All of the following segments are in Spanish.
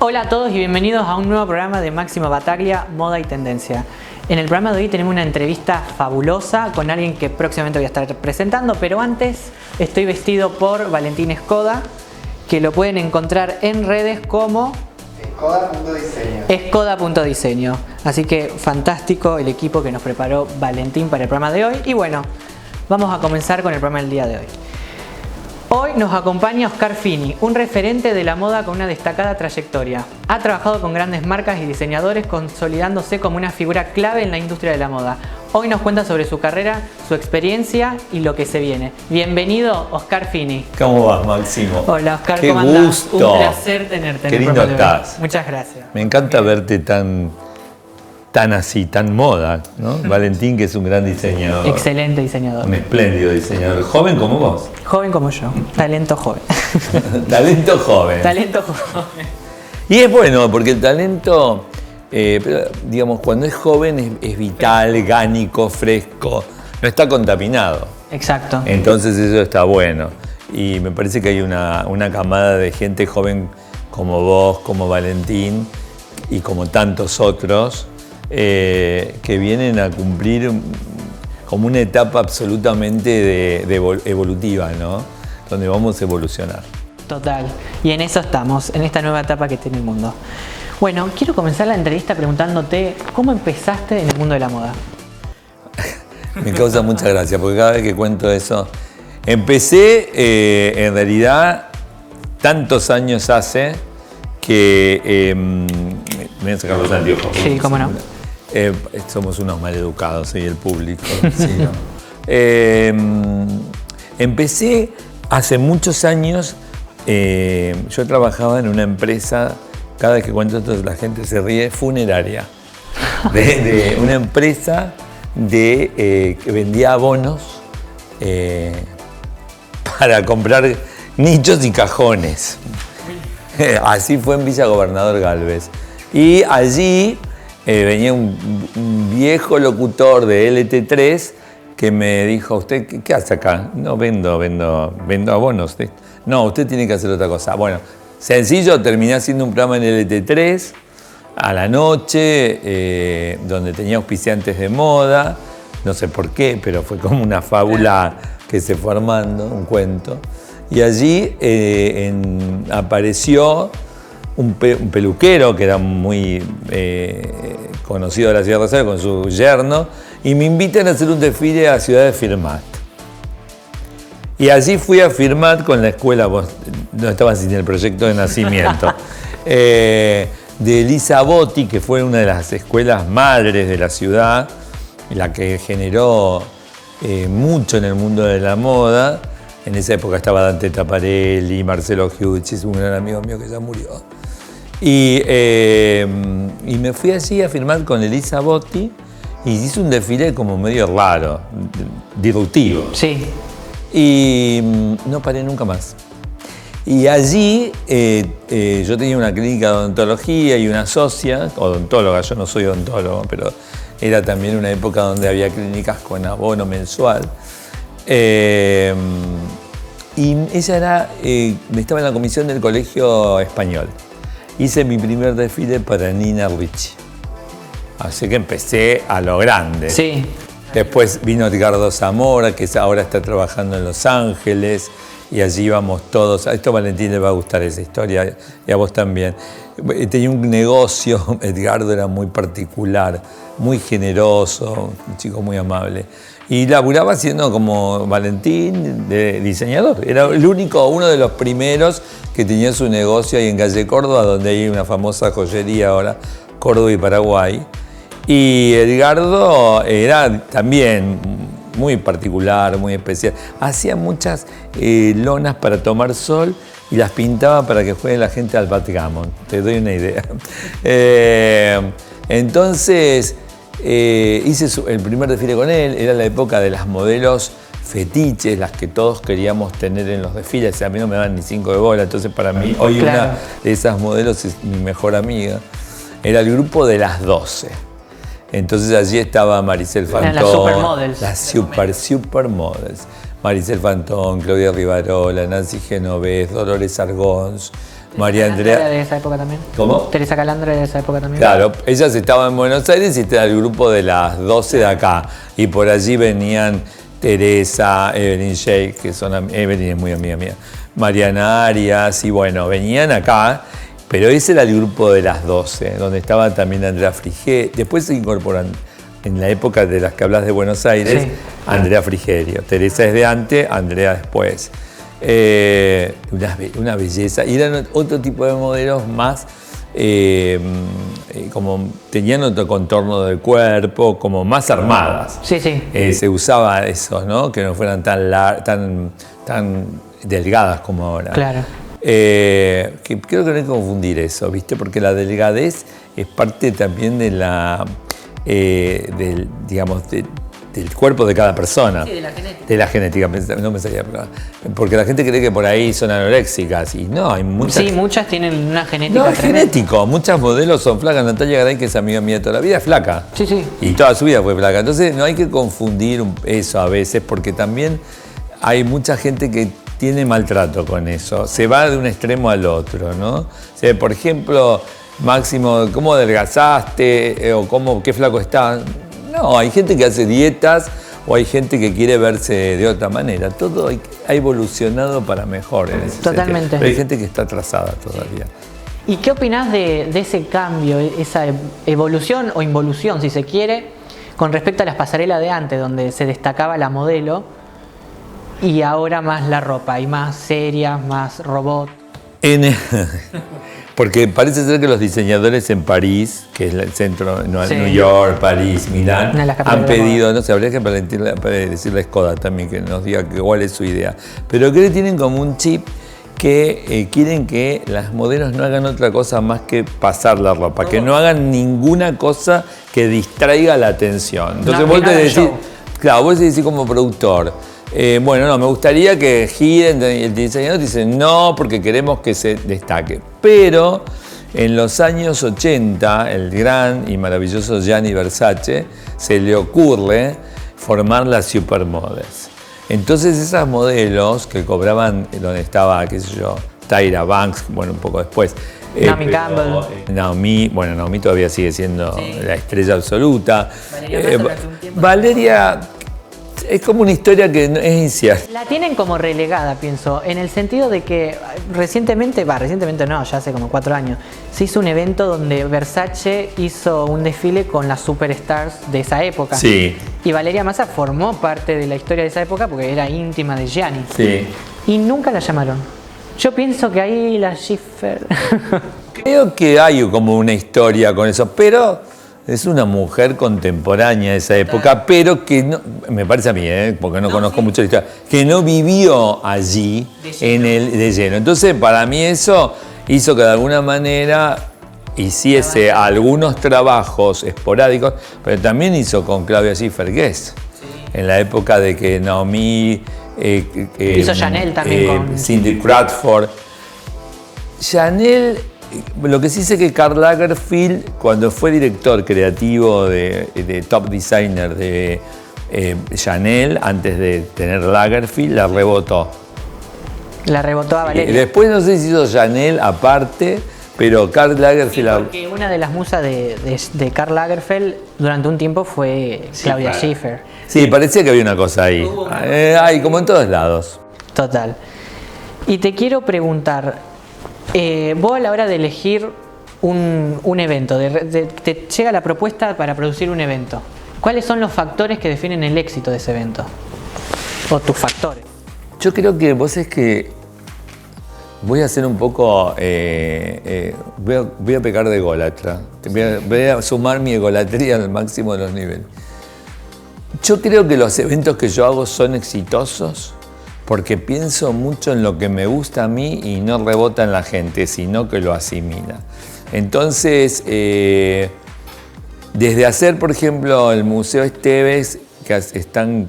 Hola a todos y bienvenidos a un nuevo programa de Máxima Battaglia, Moda y Tendencia. En el programa de hoy tenemos una entrevista fabulosa con alguien que próximamente voy a estar presentando, pero antes estoy vestido por Valentín Escoda, que lo pueden encontrar en redes como Escoda.diseño. Escoda.diseño. Así que fantástico el equipo que nos preparó Valentín para el programa de hoy. Y bueno, vamos a comenzar con el programa del día de hoy. Hoy nos acompaña Oscar Fini, un referente de la moda con una destacada trayectoria. Ha trabajado con grandes marcas y diseñadores, consolidándose como una figura clave en la industria de la moda. Hoy nos cuenta sobre su carrera, su experiencia y lo que se viene. Bienvenido, Oscar Fini. ¿Cómo vas, Máximo? Hola, Oscar, Qué ¿cómo andás? gusto. Un placer tenerte. Qué en el lindo programa de hoy. estás. Muchas gracias. Me encanta verte tan así, tan moda, ¿no? Valentín, que es un gran diseñador. Excelente diseñador. Un espléndido diseñador. Joven como vos. Joven como yo. Talento joven. Talento joven. Talento joven. Y es bueno, porque el talento, pero, digamos, cuando es joven es vital, gánico, fresco, no está contaminado. Exacto. Entonces eso está bueno. Y me parece que hay una camada de gente joven como vos, como Valentín y como tantos otros que vienen a cumplir como una etapa absolutamente evolutiva, ¿no? Donde vamos a evolucionar. Total. Y en eso estamos, en esta nueva etapa que tiene el mundo. Bueno, quiero comenzar la entrevista preguntándote cómo empezaste en el mundo de la moda. Me causa mucha gracia, porque cada vez que cuento eso, empecé en realidad tantos años hace que me voy a sacar los anteojos. Sí, cómo no. Somos unos maleducados, y el público. Sí, ¿no? Empecé hace muchos años. Yo trabajaba en una empresa, cada vez que cuento esto la gente se ríe, funeraria. De una empresa que vendía abonos para comprar nichos y cajones. Así fue en Villa Gobernador Galvez. Y allí venía un viejo locutor de LT3 que me dijo: ¿usted qué hace acá? No, vendo abonos. No, usted tiene que hacer otra cosa. Bueno, sencillo, terminé haciendo un programa en LT3 a la noche, donde tenía auspiciantes de moda, no sé por qué, pero fue como una fábula que se fue armando, un cuento. Y allí apareció un peluquero que era muy conocido de la ciudad de Rosario con su yerno, y me invitan a hacer un desfile a Ciudad de Firmat. Y allí fui a Firmat con la escuela, vos no estabas en el proyecto de nacimiento, de Elisa Botti, que fue una de las escuelas madres de la ciudad, la que generó mucho en el mundo de la moda. En esa época estaba Dante Taparelli, Marcelo Giudici, un gran amigo mío que ya murió. Y me fui allí a firmar con Elisa Botti y hice un desfile como medio raro, disruptivo. Sí. Y no paré nunca más. Y allí yo tenía una clínica de odontología y una socia, odontóloga, yo no soy odontólogo, pero era también una época donde había clínicas con abono mensual. Y ella estaba en la comisión del Colegio Español. Hice mi primer desfile para Nina Ricci. Así que empecé a lo grande. Sí. Después vino Edgardo Zamora, que ahora está trabajando en Los Ángeles, y allí íbamos todos. A esto a Valentín le va a gustar esa historia, y a vos también. Tenía un negocio, Edgardo era muy particular, muy generoso, un chico muy amable. Y laburaba siendo como Valentín, de diseñador. Era el único, uno de los primeros que tenía su negocio ahí en Calle Córdoba, donde hay una famosa joyería ahora, Córdoba y Paraguay. Y Edgardo era también muy particular, muy especial. Hacía muchas lonas para tomar sol y las pintaba para que juegue la gente al backgammon. Te doy una idea. Entonces hice el primer desfile con él. Era la época de las modelos fetiches, las que todos queríamos tener en los desfiles. A mí no me dan ni 5 de bola, entonces para mí hoy claro. Una de esas modelos es mi mejor amiga. Era el grupo de las 12. Entonces allí estaba Maricel Fantón. Las supermodels. Las supermodels. Maricel Fantón, Claudia Rivarola, Nancy Genovés, Dolores Argons, María ¿Calandra era Andrea. de esa época también? ¿Cómo? Teresa Calandra era de esa época también. Claro, ellas estaban en Buenos Aires y este era el grupo de las 12 de acá. Y por allí venían Teresa, Evelyn Sheik, que son Evelyn es muy amiga mía, Mariana Arias, y bueno, venían acá, pero ese era el grupo de las 12, donde estaba también Andrea Frigerio. Después se incorporan, en la época de las que hablas de Buenos Aires, Sí. Andrea Frigerio. Teresa es de antes, Andrea después. Una belleza. Y eran otro tipo de modelos más, como tenían otro contorno del cuerpo, como más armadas. Sí, sí. Se usaba eso, ¿no? Que no fueran tan delgadas como ahora. Claro. Que creo que no hay que confundir eso, ¿viste? Porque la delgadez es parte también de la, del cuerpo de cada persona. Sí, de la genética. De la genética, no me salía. Porque la gente cree que por ahí son anoréxicas y no, hay muchas. Sí, muchas tienen una genética No, es tremenda. genético. Muchas modelos son flacas. Natalia Garay, que es amiga mía de toda la vida, es flaca. Sí, sí. Y toda su vida fue flaca. Entonces no hay que confundir eso a veces, porque también hay mucha gente que tiene maltrato con eso. Se va de un extremo al otro, ¿no? O sea, por ejemplo, Máximo, ¿cómo adelgazaste? O qué flaco estás. No, hay gente que hace dietas o hay gente que quiere verse de otra manera. Todo ha evolucionado para mejor en ese Totalmente. sentido. Pero hay gente que está atrasada todavía. ¿Y qué opinás de ese cambio, esa evolución o involución, si se quiere, con respecto a las pasarelas de antes, donde se destacaba la modelo y ahora más la ropa, y más serias, más robot? Porque parece ser que los diseñadores en París, que es el centro, Sí. New York, París, Milán, Una de las capitales han de la pedido, no sé, habría que decirle a Skoda también que nos diga cuál es su idea. Pero creo que tienen como un chip que quieren que las modelos no hagan otra cosa más que pasar la ropa, que no hagan ninguna cosa que distraiga la atención. Entonces No, vos que te nada decís, show. claro, vos decís como productor, bueno, no, me gustaría que giren, y el diseñador dice, no, porque queremos que se destaque. Pero en los años 80, el gran y maravilloso Gianni Versace se le ocurre formar las supermodels. Entonces esas modelos que cobraban, donde estaba, qué sé yo, Tyra Banks, bueno, un poco después. Naomi Campbell. Naomi todavía sigue siendo la estrella absoluta. Valeria Massa durante un tiempo. Valeria es como una historia que es incierta. La tienen como relegada, pienso, en el sentido de que recientemente no, ya hace como 4 años, se hizo un evento donde Versace hizo un desfile con las superstars de esa época. Sí. Y Valeria Massa formó parte de la historia de esa época porque era íntima de Gianni. Sí. Y nunca la llamaron. Yo pienso que ahí la Schiffer... Creo que hay como una historia con eso, pero es una mujer contemporánea de esa época, pero que no, me parece a mí, porque no conozco mucho la historia, que no vivió allí de lleno. Entonces, para mí eso hizo que de alguna manera hiciese algunos trabajos esporádicos, pero también hizo con Claudia Schiffer Guess, en la época de que Naomi... Hizo Chanel también con Cindy Crawford. Chanel, lo que sí sé que Karl Lagerfeld, cuando fue director creativo de top designer de Chanel, antes de tener Lagerfeld, la rebotó. La rebotó a Valeria. Después no sé si hizo Chanel aparte, pero Karl Lagerfeld... Porque una de las musas de Karl Lagerfeld durante un tiempo fue Claudia Schiffer. Sí, parecía que había una cosa ahí. Hay como en todos lados. Total. Y te quiero preguntar, vos a la hora de elegir un evento, te llega la propuesta para producir un evento, ¿cuáles son los factores que definen el éxito de ese evento? O tus factores. Yo creo que vos es que voy a hacer un poco, voy a pecar de ególatra, voy a sumar mi egolatría al máximo de los niveles. Yo creo que los eventos que yo hago son exitosos porque pienso mucho en lo que me gusta a mí y no rebota en la gente, sino que lo asimila. Entonces, desde hacer, por ejemplo, el Museo Esteves, que es tan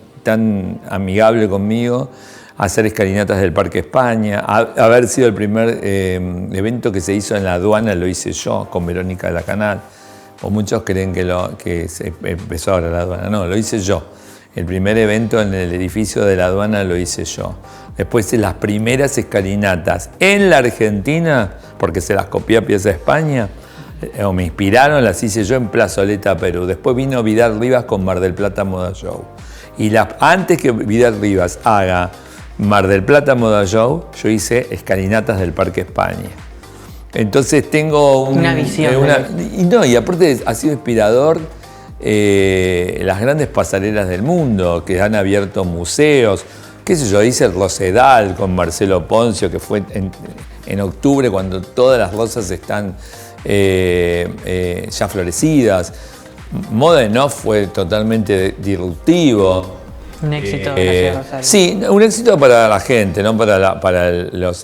amigable conmigo, hacer escalinatas del Parque España, haber sido el primer evento que se hizo en la aduana, lo hice yo con Verónica de la Canal. O muchos creen que se empezó ahora la aduana. No, lo hice yo. El primer evento en el edificio de la aduana lo hice yo. Después las primeras escalinatas en la Argentina porque se las copié a pies de España, o me inspiraron, las hice yo en Plazoleta, Perú. Después vino Vidal Rivas con Mar del Plata Moda Show. Y antes que Vidal Rivas haga Mar del Plata Moda Show, yo hice Escalinatas del Parque España. Entonces tengo una visión. Y aparte ha sido inspirador las grandes pasarelas del mundo que han abierto museos. Qué sé yo, hice el Rosedal con Marcelo Poncio, que fue en octubre cuando todas las rosas están ya florecidas. Moda en Off fue totalmente disruptivo. Un éxito en la ciudad de Rosario. Sí, un éxito para la gente, no para los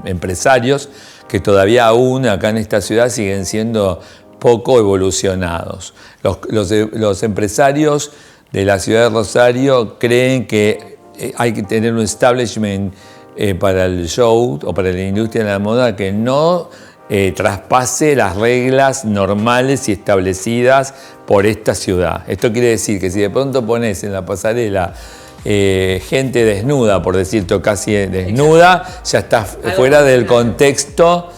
empresarios que todavía aún acá en esta ciudad siguen siendo poco evolucionados. Los empresarios de la ciudad de Rosario creen que hay que tener un establishment para el show o para la industria de la moda que no traspase las reglas normales y establecidas por esta ciudad. Esto quiere decir que si de pronto pones en la pasarela gente desnuda, por decirte, casi desnuda, ya está fuera del contexto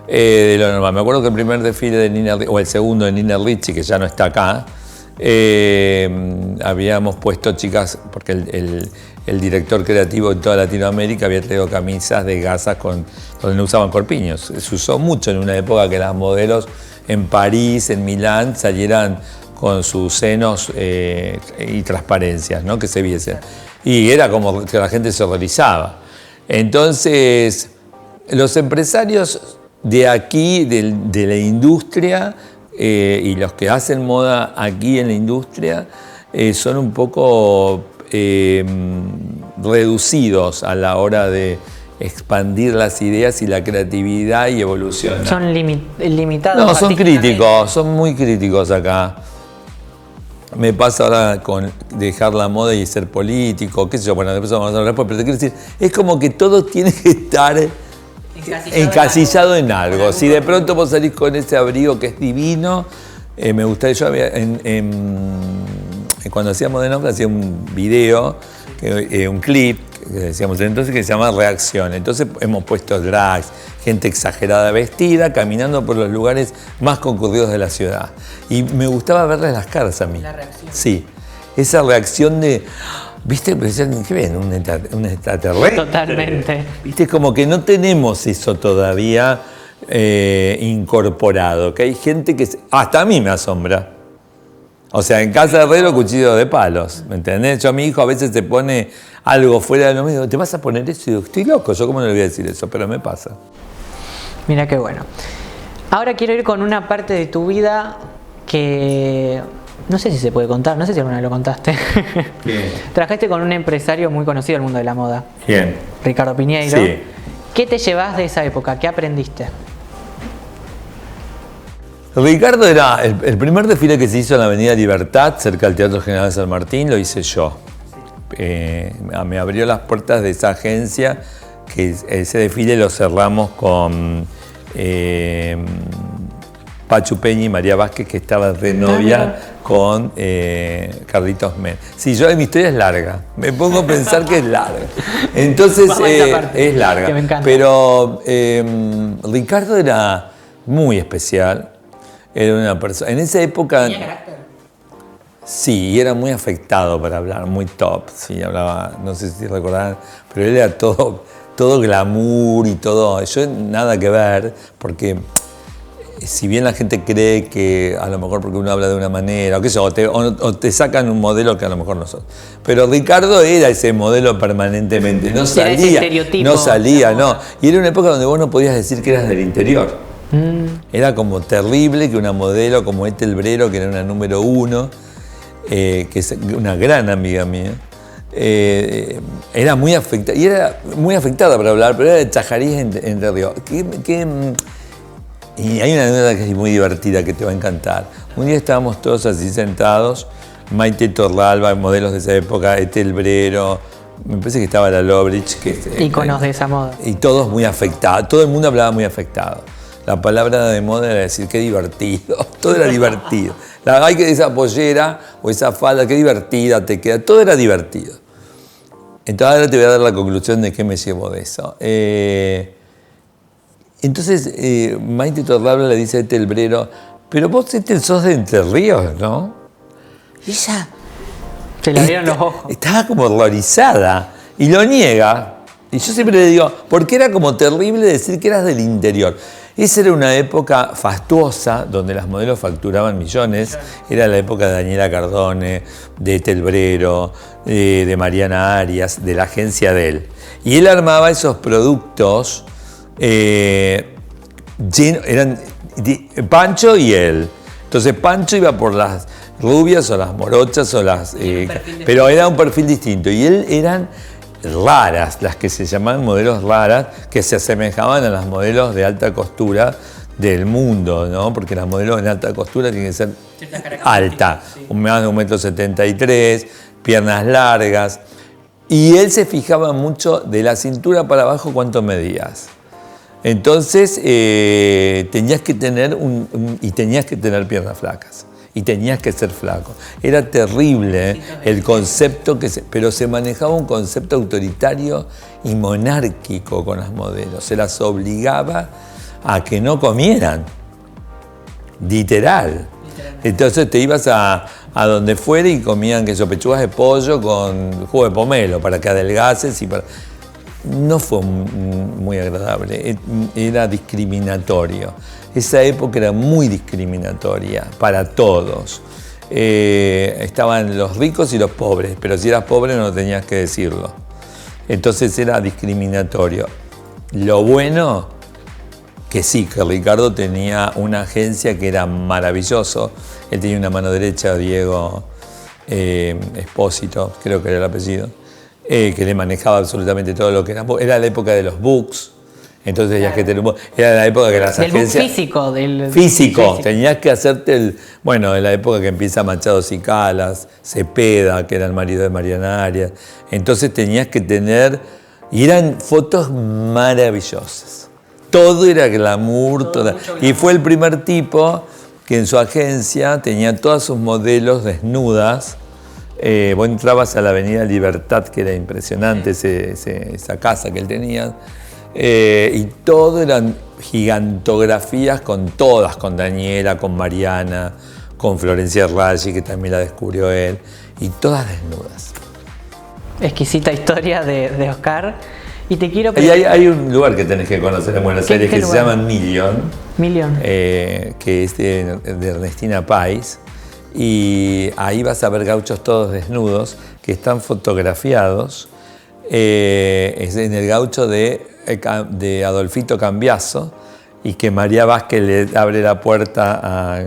de lo normal. Me acuerdo que el primer desfile de Nina, o el segundo de Nina Ricci, que ya no está acá, habíamos puesto chicas, porque el director creativo en toda Latinoamérica había traído camisas de gasas donde no usaban corpiños. Se usó mucho en una época que las modelos en París, en Milán, salieran con sus senos y transparencias, ¿no? Que se viesen. Y era como que la gente se horrorizaba. Entonces, los empresarios de aquí, de la industria, y los que hacen moda aquí en la industria, son un poco reducidos a la hora de expandir las ideas y la creatividad y evolucionar. ¿Son limitados? No, son críticos, son muy críticos acá. Me pasa ahora con dejar la moda y ser político, qué sé yo, bueno, después vamos a hablar, pero te quiero decir, es como que todo tiene que estar encasillado en algo. Si de pronto vos salís con ese abrigo que es divino, me gustaría, yo había, cuando hacíamos de nombre, hacía un video, un clip, que decíamos entonces, que se llama Reacción. Entonces hemos puesto drags, gente exagerada vestida, caminando por los lugares más concurridos de la ciudad. Y me gustaba verles las caras a mí. La reacción. Sí, esa reacción de... ¿Viste? ¿Qué ven? ¿Un extraterrestre? Totalmente. ¿Viste? Como que no tenemos eso todavía incorporado, que hay gente que... Hasta a mí me asombra. O sea, en casa de herrero, cuchillo de palos, ¿me entendés? Yo a mi hijo a veces se pone algo fuera de lo mismo, ¿te vas a poner eso? Y digo, estoy loco, yo cómo no le voy a decir eso, pero me pasa. Mira qué bueno. Ahora quiero ir con una parte de tu vida que no sé si se puede contar, no sé si alguna vez lo contaste. Bien. Trabajaste con un empresario muy conocido del mundo de la moda. Bien. Ricardo Piñeiro. Sí. ¿Qué te llevas de esa época? ¿Qué aprendiste? Ricardo era el primer desfile que se hizo en la Avenida Libertad, cerca del Teatro General San Martín, lo hice yo. Me abrió las puertas de esa agencia, que ese desfile lo cerramos con Pachu Peña y María Vázquez, que estaba de novia con Carlitos Men. Sí, mi historia es larga, me pongo a pensar que es larga. Entonces es larga. Que me encanta. Pero Ricardo era muy especial. Era una persona. En esa época. ¿Tenía carácter? Sí, y era muy afectado para hablar, muy top. Sí, hablaba, no sé si recordarán, pero él era todo glamour y todo. Yo nada que ver, porque si bien la gente cree que a lo mejor porque uno habla de una manera, o qué sé, o te sacan un modelo que a lo mejor no son. Pero Ricardo era ese modelo permanentemente, no salía. Era ese estereotipo. No salía, no. Y era una época donde vos no podías decir que eras del interior. Era como terrible que una modelo como Ethel Brero, que era una número 1, que es una gran amiga mía, era muy afectada, y era muy afectada para hablar, pero era de Chajarí Entre Ríos. Y hay una anécdota que es muy divertida, que te va a encantar. Un día estábamos todos así sentados, Maite Torralba, modelos de esa época, Ethel Brero, me parece que estaba la Lobrich. Íconos de esa moda. Y todos muy afectados, todo el mundo hablaba muy afectado. La palabra de moda era decir, qué divertido, todo era divertido. Hay que esa pollera o esa falda, qué divertida te queda, todo era divertido. Entonces ahora te voy a dar la conclusión de qué me llevo de eso. Entonces Maite Torralba le dice a Ethel Brero, pero vos Ethel sos de Entre Ríos, ¿no? Y ella Se le abrieron los ojos. estaba como horrorizada y lo niega. Y yo siempre le digo, porque era como terrible decir que eras del interior. Esa era una época fastuosa donde las modelos facturaban millones. Era la época de Daniela Cardone, de Ethel Brero, de Mariana Arias, de la agencia de él. Y él armaba esos productos, eran Pancho y él. Entonces Pancho iba por las rubias o las morochas o las... pero era un perfil distinto. Y él eran raras, las que se llamaban modelos raras, que se asemejaban a las modelos de alta costura del mundo, ¿no? Porque las modelos en alta costura tienen que ser alta, sí. Más de 1,73 m, piernas largas. Y él se fijaba mucho de la cintura para abajo cuánto medías. Entonces tenías que tener tenías que tener piernas flacas. Y tenías que ser flaco. Era terrible el concepto, pero se manejaba un concepto autoritario y monárquico con las modelos. Se las obligaba a que no comieran. Literal. Entonces te ibas a donde fuera y comían pechugas de pollo con jugo de pomelo para que adelgaces. No fue muy agradable, era discriminatorio. Esa época era muy discriminatoria para todos. Estaban los ricos y los pobres, pero si eras pobre no tenías que decirlo. Entonces era discriminatorio. Lo bueno, que sí, que Ricardo tenía una agencia que era maravilloso. Él tenía una mano derecha, Diego Espósito, creo que era el apellido, que le manejaba absolutamente todo lo que era. Era la época de los books. Entonces tenías que tener era la época que las agencias... Del físico. Tenías que hacerte en la época que empieza Machado Cicalas, Cepeda, que era el marido de Mariana Arias. Entonces tenías que tener... Y eran fotos maravillosas. Todo era glamour. Y fue el primer tipo que en su agencia tenía todas sus modelos desnudas. Vos entrabas a la Avenida Libertad, que era impresionante, esa casa que él tenía. Y todo eran gigantografías con todas, con Daniela, con Mariana, con Florencia Raggi, que también la descubrió él, y todas desnudas. Exquisita historia de Oscar. Y te quiero hay un lugar que tenés que conocer en Buenos Aires que se llama Million, que es de Ernestina Pais, y ahí vas a ver gauchos todos desnudos que están fotografiados. Es en el gaucho de Adolfito Cambiaso, y que María Vázquez le abre la puerta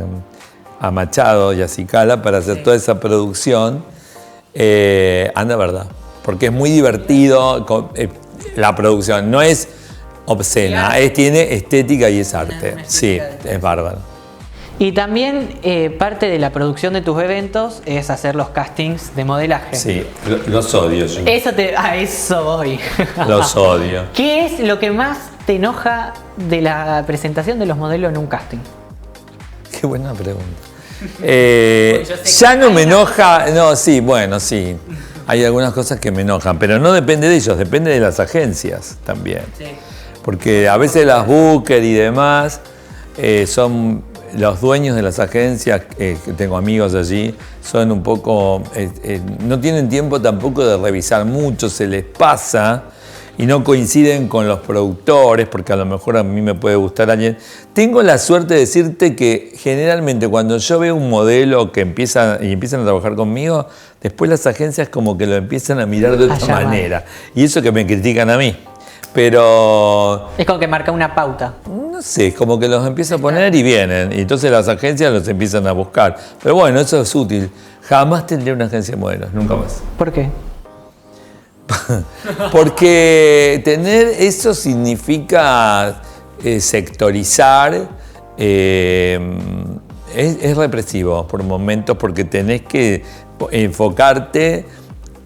a Machado y a Cicala para hacer toda esa producción. Anda, verdad, porque es muy divertido. La producción no es obscena, tiene estética y es arte. Sí, es bárbaro. Y también parte de la producción de tus eventos es hacer los castings de modelaje. Sí, los odio yo. A eso voy. Los odio. ¿Qué es lo que más te enoja de la presentación de los modelos en un casting? Qué buena pregunta. Ya no me enoja, no, sí, bueno, sí. Hay algunas cosas que me enojan, pero no depende de ellos, depende de las agencias también. Sí. Porque a veces las Booker y demás son... Los dueños de las agencias, que tengo amigos allí, son un poco... no tienen tiempo tampoco de revisar mucho, se les pasa y no coinciden con los productores, porque a lo mejor a mí me puede gustar alguien. Tengo la suerte de decirte que generalmente cuando yo veo un modelo que empiezan a trabajar conmigo, después las agencias como que lo empiezan a mirar de otra manera. Y eso que me critican a mí. Pero... Es como que marca una pauta. No sé, es como que los empieza a poner y vienen. Y entonces las agencias los empiezan a buscar. Pero bueno, eso es útil. Jamás tendré una agencia de modelos, nunca más. ¿Por qué? Porque tener eso significa sectorizar. Es represivo por momentos porque tenés que enfocarte.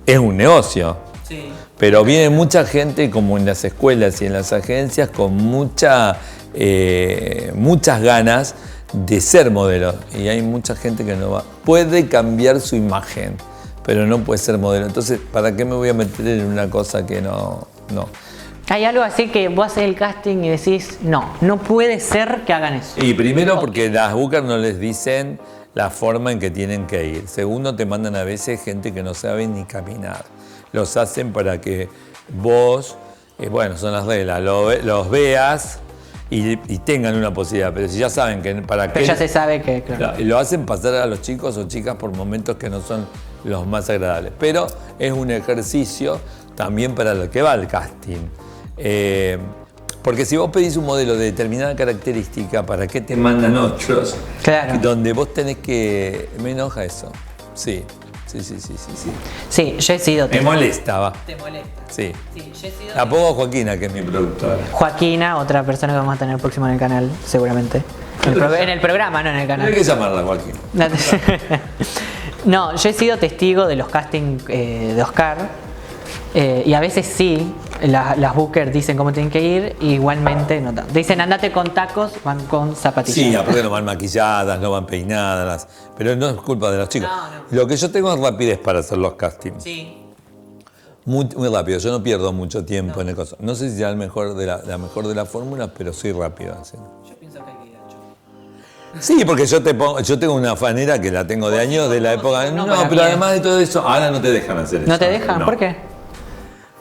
Es un negocio. Sí. Pero viene mucha gente, como en las escuelas y en las agencias, con muchas ganas de ser modelo. Y hay mucha gente que no va. Puede cambiar su imagen, pero no puede ser modelo. Entonces, ¿para qué me voy a meter en una cosa que no? ¿Hay algo así que vos haces el casting y decís, no puede ser que hagan eso? Y primero porque las bookers no les dicen la forma en que tienen que ir. Segundo, te mandan a veces gente que no sabe ni caminar. Los hacen para que vos, bueno, son las reglas, los veas y tengan una posibilidad. Pero si ya saben que para qué... Pero ya se sabe que... Claro, y lo hacen pasar a los chicos o chicas por momentos que no son los más agradables. Pero es un ejercicio también para lo que va al casting. Porque si vos pedís un modelo de determinada característica, ¿para qué te mandan otros? Claro. Donde vos tenés que... Me enoja eso. Sí. Sí, yo he sido... Me molesta, va. ¿Te molesta? Sí. Sí, yo he sido... La pongo Joaquina, que es mi productora. Joaquina, otra persona que vamos a tener próximo en el canal, seguramente. En el programa, no en el canal. Hay que llamarla, Joaquina. No, yo he sido testigo de los castings de Oscar. Y a veces sí, las bookers dicen cómo tienen que ir, y igualmente no tanto. Dicen andate con tacos, van con zapatillas. Sí, aparte no van maquilladas, no van peinadas, pero no es culpa de los chicos. No. Lo que yo tengo es rapidez para hacer los castings. Sí. Muy rápido, yo no pierdo mucho tiempo en el caso. No sé si sea la mejor de las fórmulas, pero soy rápido. ¿Sí? Yo pienso que hay que ir al show. Sí, porque yo tengo una fanera que la tengo de años, de la época... No, pero además de todo eso, ahora no te dejan hacer eso. ¿No te dejan? No. ¿Por qué?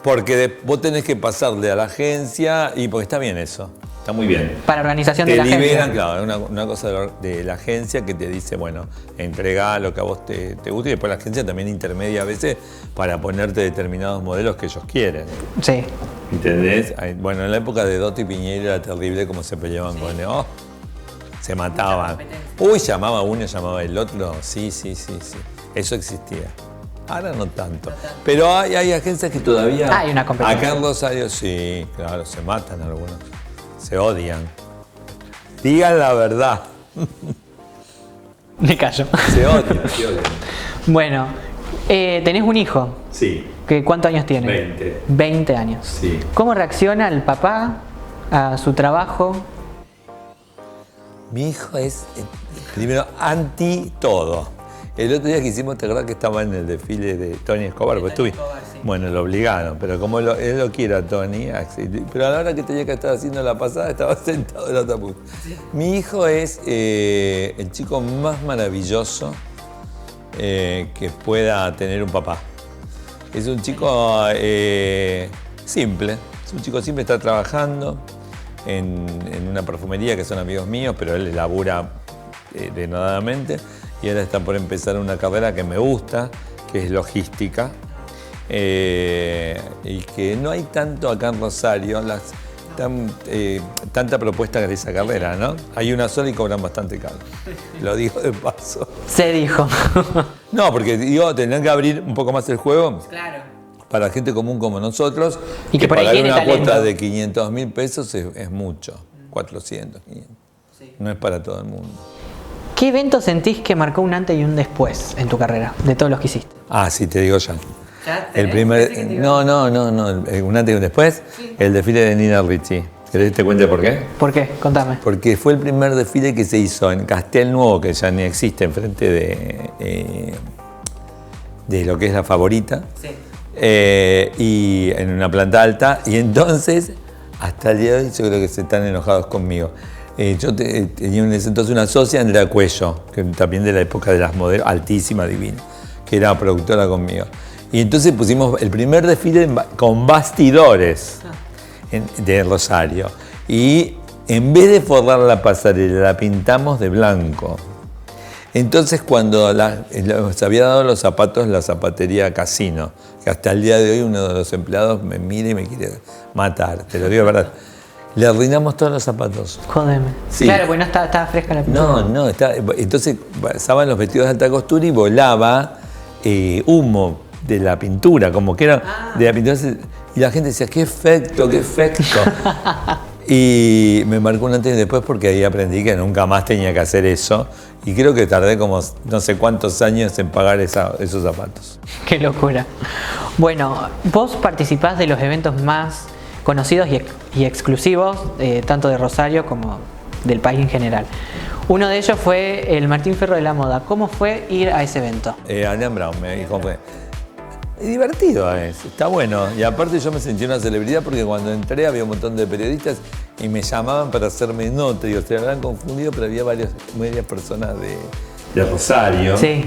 Porque vos tenés que pasarle a la agencia y porque está bien eso, está muy bien. Para organización de la agencia. Te liberan, claro, una cosa de la agencia que te dice, bueno, entregá lo que a vos te guste, y después la agencia también intermedia a veces para ponerte determinados modelos que ellos quieren. Sí. ¿Entendés? Bueno, en la época de Dotti y Piñeiro era terrible cómo se peleaban con él. Oh, se mataban. Uy, llamaba uno, llamaba el otro. Sí. Eso existía. Ahora no tanto. Pero hay agencias que todavía... Hay una competencia. Acá en Rosario sí, claro, se matan algunos. Se odian. Digan la verdad. Me callo. Se odian. Bueno, tenés un hijo. Sí. ¿Cuántos años tiene? 20. 20 años. Sí. ¿Cómo reacciona el papá a su trabajo? Mi hijo es, primero, anti todo. El otro día que hicimos, ¿te acordás que estaba en el desfile de Tony Escobar? Pues estuve. Sí. Bueno, lo obligaron, pero como él lo quiere a Tony, pero a la hora que tenía que estar haciendo la pasada, estaba sentado en la otra punta. Sí. Mi hijo es el chico más maravilloso que pueda tener un papá. Es un chico simple, está trabajando en una perfumería que son amigos míos, pero él labura denodadamente. Y ahora está por empezar una carrera que me gusta, que es logística, y que no hay tanto acá en Rosario, tanta propuesta de esa carrera, ¿no? Hay una sola y cobran bastante caro. Lo digo de paso. Se dijo. No, porque digo, tendrán que abrir un poco más el juego. Claro. Para gente común como nosotros, y que por ahí pagar una cuota de 500.000 pesos es mucho, 400, 500. Sí. No es para todo el mundo. ¿Qué evento sentís que marcó un antes y un después en tu carrera, de todos los que hiciste? Ah, sí, te digo ya. El primer... No, un antes y un después, sí. El desfile de Nina Ricci. ¿Querés que te cuente por qué? ¿Por qué? Contame. Porque fue el primer desfile que se hizo en Castel Nuovo, que ya ni existe, enfrente de lo que es la Favorita. Sí. Y en una planta alta. Y entonces, hasta el día de hoy, yo creo que se están enojados conmigo. Yo tenía en ese entonces una socia, Andrea Cuello, que también de la época de las modelos, altísima, divina, que era productora conmigo. Y entonces pusimos el primer desfile con bastidores de Rosario. Y en vez de forrar la pasarela, la pintamos de blanco. Entonces cuando se había dado los zapatos la zapatería Casino, que hasta el día de hoy uno de los empleados me mira y me quiere matar, te lo digo de verdad. Le arruinamos todos los zapatos. Jódeme. Sí. Claro, pues no estaba fresca la pintura. No, entonces pasaban los vestidos de alta costura y volaba humo de la pintura, como que era de la pintura. Y la gente decía, qué efecto. Y me marcó un antes y después porque ahí aprendí que nunca más tenía que hacer eso. Y creo que tardé como no sé cuántos años en pagar esos zapatos. Qué locura. Bueno, vos participás de los eventos más conocidos y exclusivos, tanto de Rosario como del país en general. Uno de ellos fue el Martín Fierro de la Moda. ¿Cómo fue ir a ese evento? Adrián Brown me dijo, divertido está bueno. Y aparte yo me sentí una celebridad porque cuando entré había un montón de periodistas y me llamaban para hacerme nota. Digo, se habrán confundido, pero había varias personas de Rosario. Sí.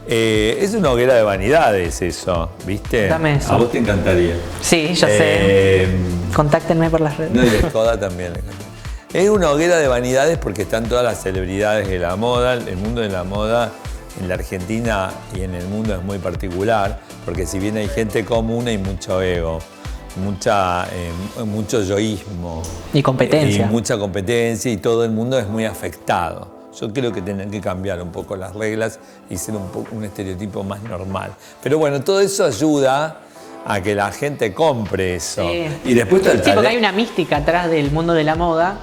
Es una hoguera de vanidades eso, ¿viste? Dame eso. A vos te encantaría. Sí, ya sé. Contáctenme por las redes. No, y la Skoda también. Es una hoguera de vanidades porque están todas las celebridades de la moda. El mundo de la moda en la Argentina y en el mundo es muy particular, porque si bien hay gente común, hay mucho ego, mucho yoísmo. Y competencia. Y mucha competencia y todo el mundo es muy afectado. Yo creo que tienen que cambiar un poco las reglas y ser un estereotipo más normal. Pero bueno, todo eso ayuda a que la gente compre eso. Sí. Y después está el Sí, porque hay una mística atrás del mundo de la moda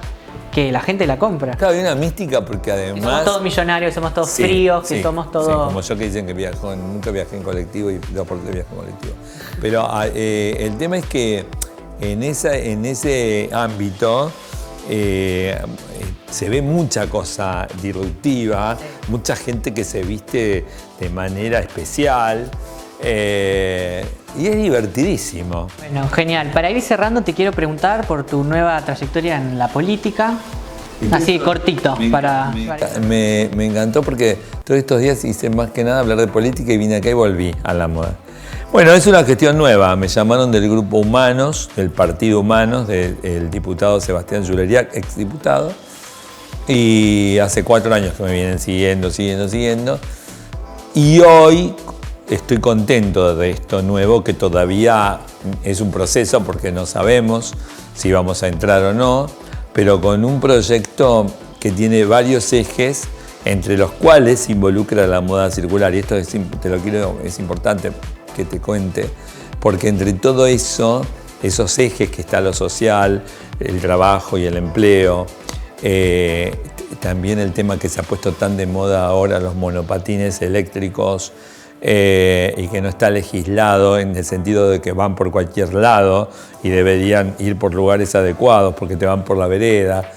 que la gente la compra. Claro, hay una mística porque Que además... somos todos millonarios, somos todos Sí, fríos, que sí, somos todos... sí, como yo que dicen que nunca viajé en colectivo y 2 por 3 viaje en colectivo. Pero el tema es que en ese ámbito se ve mucha cosa disruptiva, mucha gente que se viste de manera especial. Y es divertidísimo. Bueno, genial. Para ir cerrando te quiero preguntar por tu nueva trayectoria en la política. Así, cortito. Me encantó porque todos estos días hice más que nada hablar de política y vine acá y volví a la moda. Bueno, es una gestión nueva. Me llamaron del grupo Humanos, del Partido Humanos, del diputado Sebastián Yulleriac, exdiputado. Y hace 4 años que me vienen siguiendo. Y hoy estoy contento de esto nuevo, que todavía es un proceso porque no sabemos si vamos a entrar o no, pero con un proyecto que tiene varios ejes, entre los cuales se involucra la moda circular. Y esto es importante que te cuente, porque entre todo eso, esos ejes que está lo social, el trabajo y el empleo, también el tema que se ha puesto tan de moda ahora, los monopatines eléctricos, y que no está legislado en el sentido de que van por cualquier lado y deberían ir por lugares adecuados porque te van por la vereda.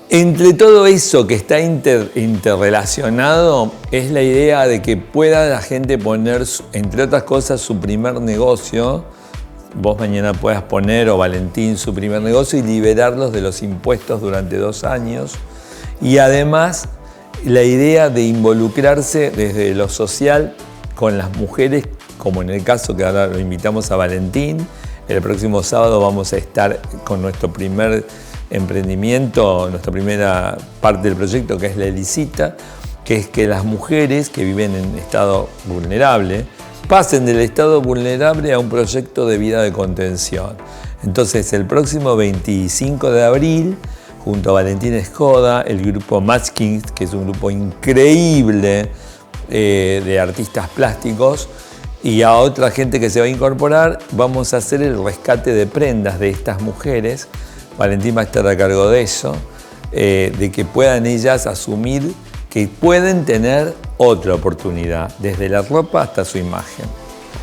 Entre todo eso que está interrelacionado es la idea de que pueda la gente poner, entre otras cosas, su primer negocio. Vos mañana puedas poner, o Valentín, su primer negocio y liberarlos de los impuestos durante 2 años. Y además la idea de involucrarse desde lo social con las mujeres, como en el caso que ahora lo invitamos a Valentín. El próximo sábado vamos a estar con nuestro primer emprendimiento, nuestra primera parte del proyecto, que es la Elicita, que es que las mujeres que viven en estado vulnerable pasen del estado vulnerable a un proyecto de vida de contención. Entonces, el próximo 25 de abril, junto a Valentín Skoda, el grupo Matchkings, que es un grupo increíble de artistas plásticos, y a otra gente que se va a incorporar, vamos a hacer el rescate de prendas de estas mujeres. Valentín va a estar a cargo de eso, de que puedan ellas asumir que pueden tener otra oportunidad, desde la ropa hasta su imagen.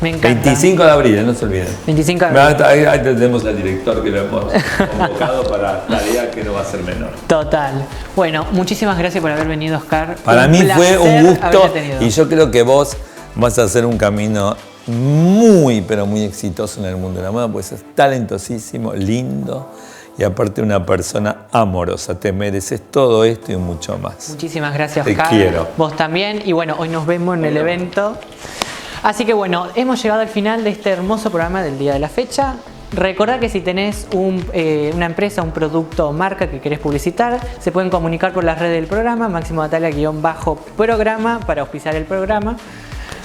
Me encanta. 25 de abril, no se olviden. 25 de abril. Ahí tenemos al director que lo hemos convocado para tarea que no va a ser menor. Total. Bueno, muchísimas gracias por haber venido, Oscar. Para mí fue un gusto tenido. Y yo creo que vos vas a hacer un camino muy, pero muy exitoso en el mundo de la moda, pues es talentosísimo, lindo y aparte una persona amorosa. Te mereces todo esto y mucho más. Muchísimas gracias, Te Oscar. quiero. Vos también. Y bueno, hoy nos vemos en el evento. Así que bueno, hemos llegado al final de este hermoso programa del día de la fecha. Recordá que si tenés una empresa, un producto o marca que querés publicitar, se pueden comunicar por las redes del programa, Máximo Batalla_programa para auspiciar el programa.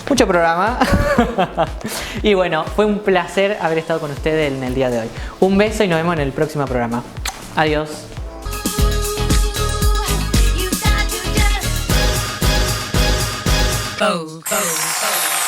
Mucho programa. Y bueno, fue un placer haber estado con ustedes en el día de hoy. Un beso y nos vemos en el próximo programa. Adiós. Oh, oh, oh.